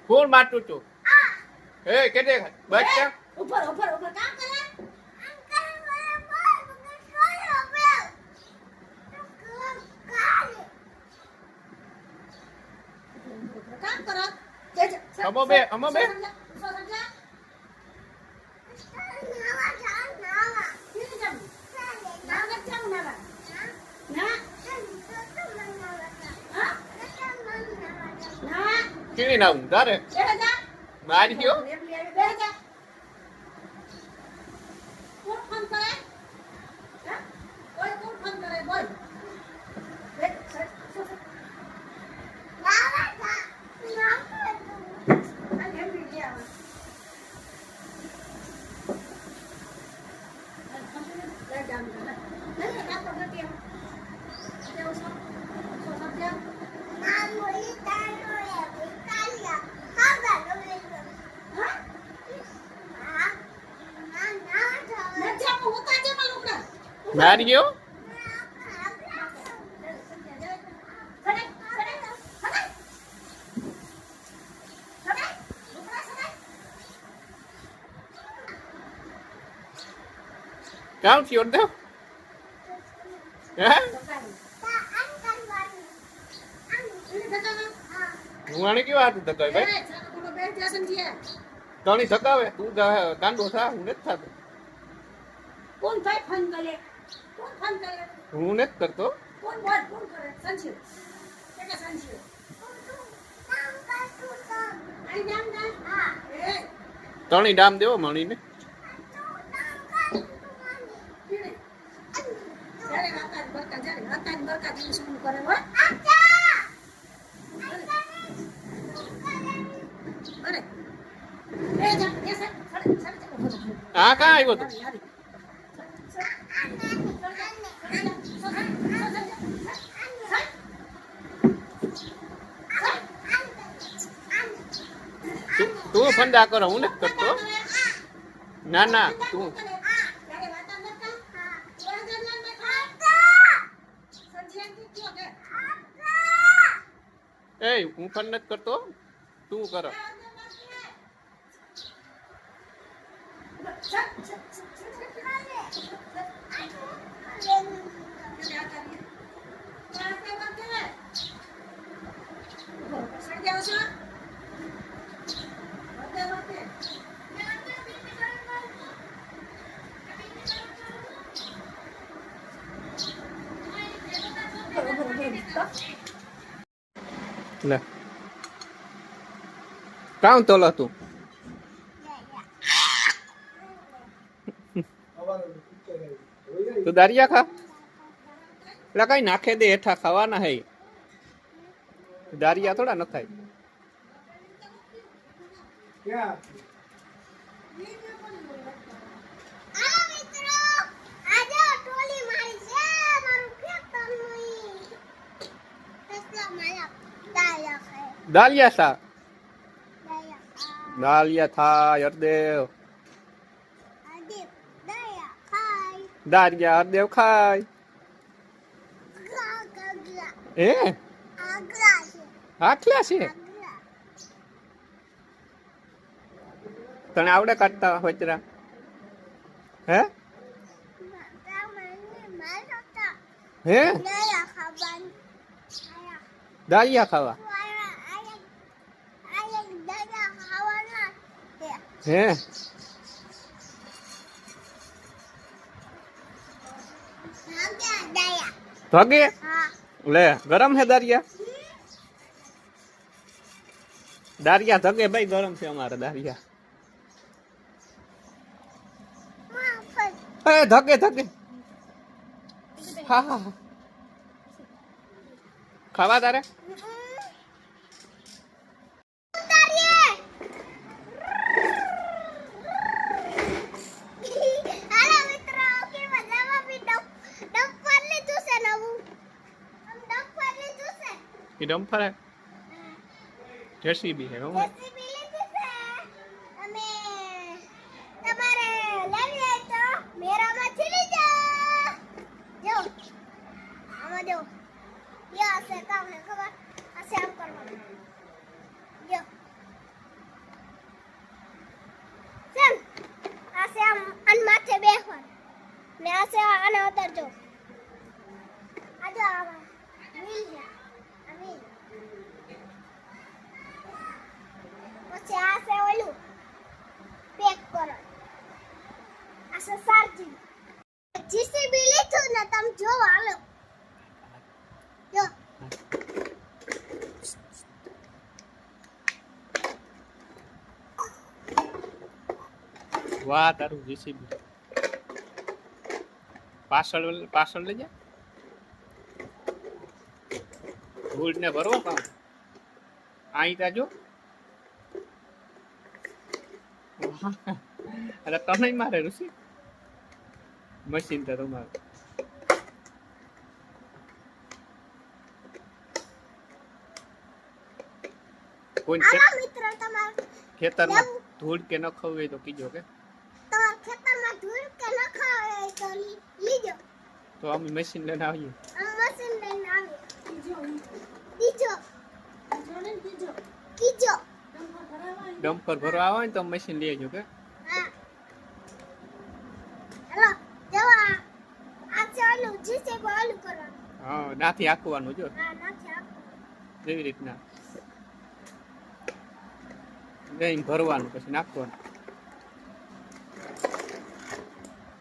કોણ મારતું તું એ કે દે બસ ક્યાં ઉપર ઉપર ઉપર કામ કરે કામ કરો અમો બે કેવી ના ઊંઘ તારે મારી ગયો મારી ગયો કામ થયો તો હે હું આને કેવા હતું ધકાય ભાઈ તણી ધકાવે તું કાંડો થા હું નથી થતો કોણ ભાઈ ફોન કરે કોણ ફોન કરે હું નથી કરતો કોણ બોલ કોણ કરે સંજીવ કે સંજીવ આઈ નામ હા એ તણી ડામ દેવો મણીને જારે વાતા બરકા દી શું કરે હો અરે એ જા એ સર આ કા આવ્યો તું તું ફંદા કરો હું નથી કરતો ના ના તું એ હું ફન નથી કરતો તું કરો લે કામ તોલો તું તું દારિયા ખા એટલે કઈ નાખે દે હેઠા ખાવાના હે દારિયા થોડા ન ખાય દાલિયા સા દાલિયા થાય હરદેવ દારિયા હરદેવ ખાય હે આટલા છે તને આવડે કાઢતા હોચરા હે હે દાલિયા ખાવા હે ભાગે લે ગરમ હે દારિયા દારિયા ધગે ભાઈ ગરમ છે અમારે દારિયા એ ધગે ધગે હા હા ખાવા તારે ये डंपर है जेसीबी है वो જો આ જો આમાં વ્હીલ છે આ વ્હીલ પછી આ છે ઓલું પેક કરો આ છે ચાર્જિંગ જીસીબી લીધું ને તમે જોવો હાલો જો વાહ તારું જીસીબી પાછળ લઈ જા ધૂળ ને ભરવો કામ અહીં તા જો વાહ. અરે તને મારે ઋષિ મશીન તો તમારું કોઈ હાલો મિત્રો તમાર ખેતરમાં ધૂળ કે ન ખવું હોય તો કીજો કે તમાર ખેતરમાં ધૂળ કે ન ખાવે તો લીજો તો અમે મશીન લઈને આવીએ આ મશીન લઈને આવીએ બીજો બીજો જોડે બીજો કીજો ડંપર ભરાવા ડમ્પર ભરવા આવે ને તો મશીન લઈ આવજો કે હા હેલો જવા આ ચાલુ જીસે બોલ કરવાનું હા નાથી આકવાનું જો હા નથી આપવું એવી રીતના લઈને ભરવાનું પછી નાખવાનું